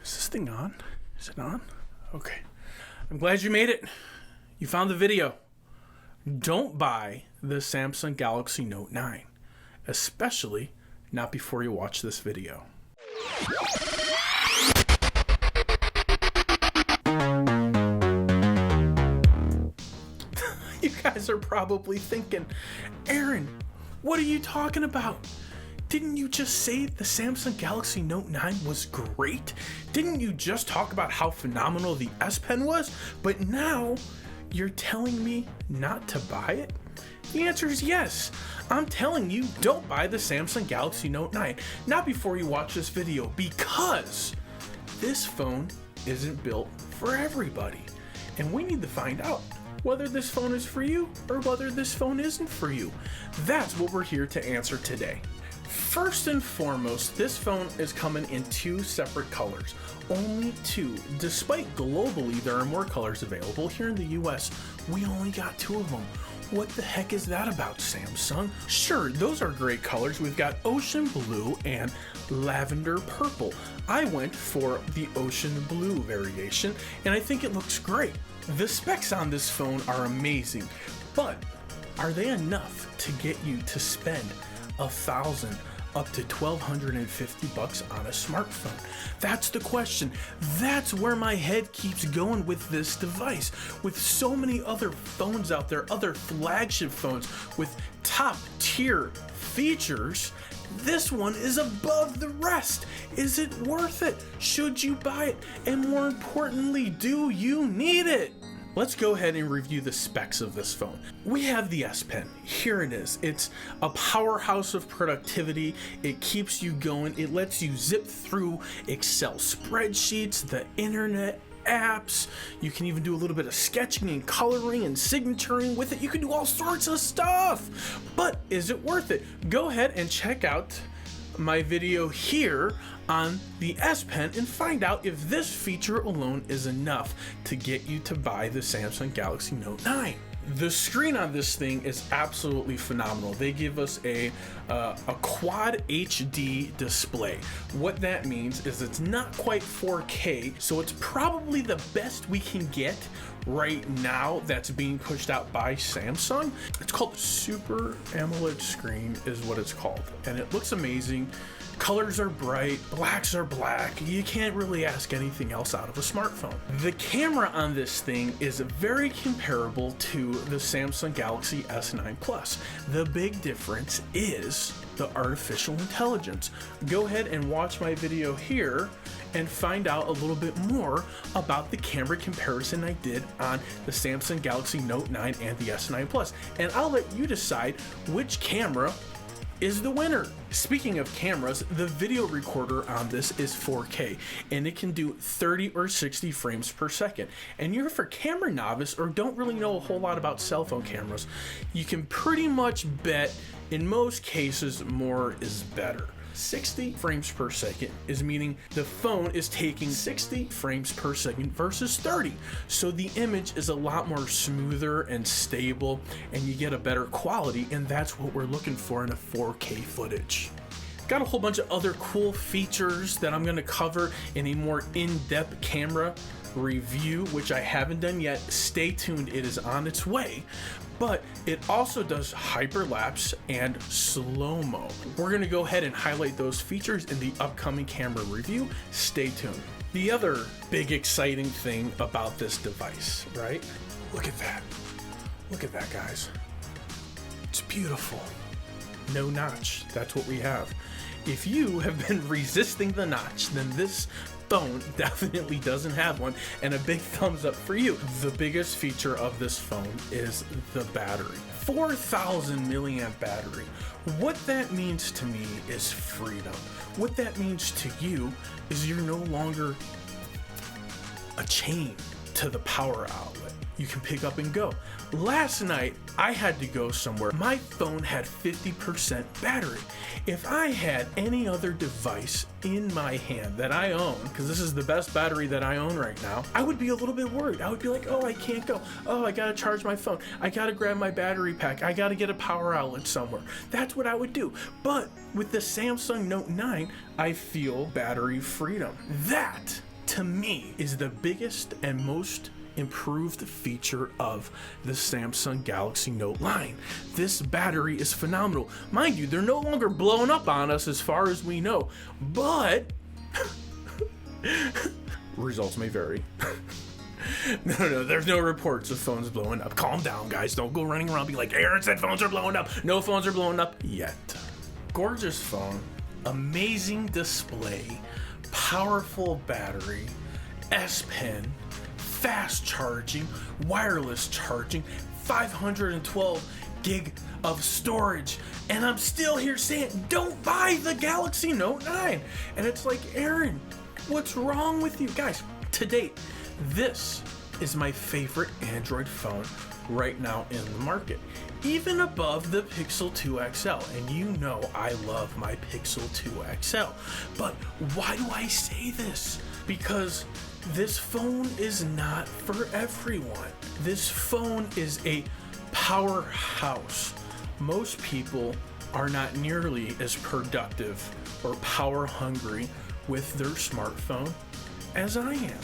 Is this thing on? Is it on? Okay. I'm glad you made it. You found the video. Don't buy the Samsung Galaxy Note 9, especially not before you watch this video. You guys are probably thinking, Aaron, what are you talking about? Didn't you just say the Samsung Galaxy Note 9 was great? Didn't you just talk about how phenomenal the S Pen was? But now you're telling me not to buy it? The answer is yes. I'm telling you, don't buy the Samsung Galaxy Note 9. Not before you watch this video, because this phone isn't built for everybody. And we need to find out whether this phone is for you or whether this phone isn't for you. That's what we're here to answer today. First and foremost, this phone is coming in two separate colors. Only two. Despite globally there are more colors available, here in the US, we only got two of them. What the heck is that about, Samsung? Sure, those are great colors. We've got ocean blue and lavender purple. I went for the ocean blue variation, and I think it looks great. The specs on this phone are amazing, but are they enough to get you to spend $1,000 up to $1,250 on a smartphone? That's the question. That's where my head keeps going with this device. With so many other phones out there, other flagship phones with top tier features, this one is above the rest. Is it worth it? Should you buy it? And more importantly, do you need it? Let's go ahead and review the specs of this phone. We have the S Pen. Here it is. It's a powerhouse of productivity. It keeps you going. It lets you zip through Excel spreadsheets, the internet, apps. You can even do a little bit of sketching and coloring and signaturing with it. You can do all sorts of stuff. But is it worth it? Go ahead and check out my video here on the S Pen and find out if this feature alone is enough to get you to buy the Samsung Galaxy Note 9. The screen on this thing is absolutely phenomenal. They give us a quad HD display. What that means is it's not quite 4K, so it's probably the best we can get right now that's being pushed out by Samsung. It's called Super AMOLED screen is what it's called, and it looks amazing. Colors are bright, blacks are black. You can't really ask anything else out of a smartphone. The camera on this thing is very comparable to the Samsung Galaxy S9 Plus. The big difference is the artificial intelligence. Go ahead and watch my video here and find out a little bit more about the camera comparison I did on the Samsung Galaxy Note 9 and the S9 Plus. And I'll let you decide which camera is the winner. Speaking of cameras, the video recorder on this is 4K and it can do 30 or 60 frames per second. And you're for camera novice or don't really know a whole lot about cell phone cameras, you can pretty much bet in most cases more is better. 60 frames per second is meaning the phone is taking 60 frames per second versus 30. So the image is a lot more smoother and stable and you get a better quality, and that's what we're looking for in a 4K footage. Got a whole bunch of other cool features that I'm going to cover in a more in-depth camera review, which I haven't done yet. Stay tuned, it is on its way. But it also does hyperlapse and slow-mo. We're gonna go ahead and highlight those features in the upcoming camera review. Stay tuned. The other big exciting thing about this device, right? Look at that. Look at that, guys. It's beautiful. No notch, that's what we have. If you have been resisting the notch, then this phone definitely doesn't have one, and a big thumbs up for you. The biggest feature of this phone is the battery. 4,000 milliamp battery. What that means to me is freedom. What that means to you is you're no longer a chain to the power outlet. You can pick up and go. Last night, I had to go somewhere. My phone had 50% battery. If I had any other device in my hand that I own, because this is the best battery that I own right now, I would be a little bit worried. I would be like, oh, I can't go. Oh, I gotta charge my phone. I gotta grab my battery pack. I gotta get a power outlet somewhere. That's what I would do. But with the Samsung Note 9, I feel battery freedom. That to me, is the biggest and most improved feature of the Samsung Galaxy Note line. This battery is phenomenal. Mind you, they're no longer blowing up on us as far as we know, but results may vary. No, there's no reports of phones blowing up. Calm down, guys. Don't go running around being like, Aaron said phones are blowing up. No phones are blowing up yet. Gorgeous phone, amazing display, powerful battery, S Pen, fast charging, wireless charging, 512 gig of storage, and I'm still here saying don't buy the Galaxy Note 9. And it's like, Aaron, what's wrong with you guys? To date, this is my favorite Android phone right now in the market, even above the Pixel 2 XL. And you know I love my Pixel 2 XL. But why do I say this? Because this phone is not for everyone. This phone is a powerhouse. Most people are not nearly as productive or power hungry with their smartphone as I am.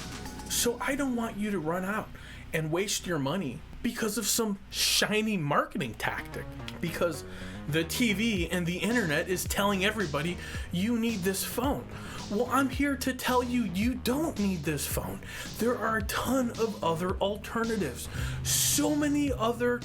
So I don't want you to run out and waste your money because of some shiny marketing tactic, because the TV and the internet is telling everybody you need this phone. Well, I'm here to tell you, you don't need this phone. There are a ton of other alternatives. So many other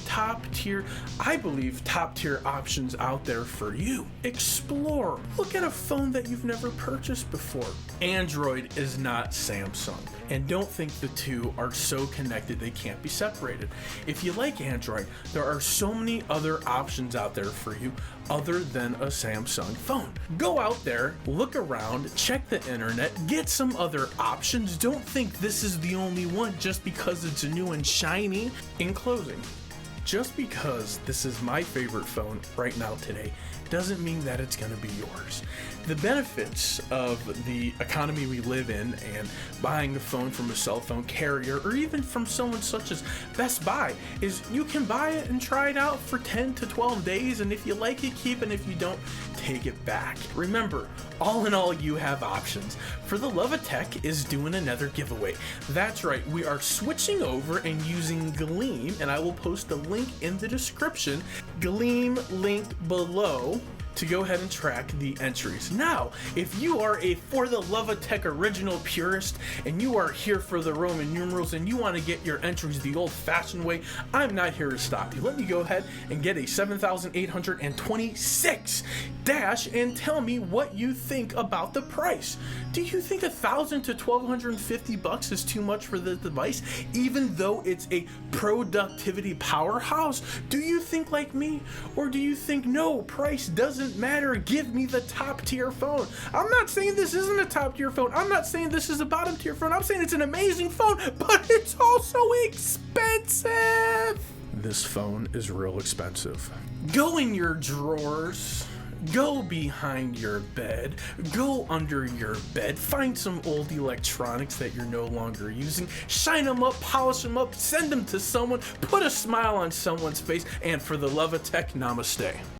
I believe top tier options out there for you. Explore. Look at a phone that you've never purchased before. Android is not Samsung. And don't think the two are so connected they can't be separated. If you like Android, there are so many other options out there for you other than a Samsung phone. Go out there, look around, check the internet, get some other options. Don't think this is the only one just because it's new and shiny. In closing, just because this is my favorite phone right now today doesn't mean that it's going to be yours. The benefits of the economy we live in and buying a phone from a cell phone carrier or even from someone such as Best Buy is you can buy it and try it out for 10 to 12 days, and if you like it, keep it, and if you don't, take it back. Remember, all in all, you have options. For the Love of Tech is doing another giveaway. That's right, we are switching over and using Gleam, and I will post a link in the description. Gleam link below to go ahead and track the entries. Now, if you are a For the Love of Tech original purist and you are here for the Roman numerals and you want to get your entries the old-fashioned way, I'm not here to stop you. Let me go ahead and get a 7,826 dash and tell me what you think about the price. Do you think $1,000 to $1,250 is too much for the device, even though it's a productivity powerhouse? Do you think like me, or do you think no, price doesn't matter, give me the top tier phone? I'm not saying this isn't a top tier phone. I'm not saying this is a bottom tier phone. I'm saying it's an amazing phone, but it's also expensive. This phone is real expensive. Go in your drawers. Go behind your bed, go under your bed, find some old electronics that you're no longer using, shine them up, polish them up, send them to someone, put a smile on someone's face, and for the Love of Tech, namaste.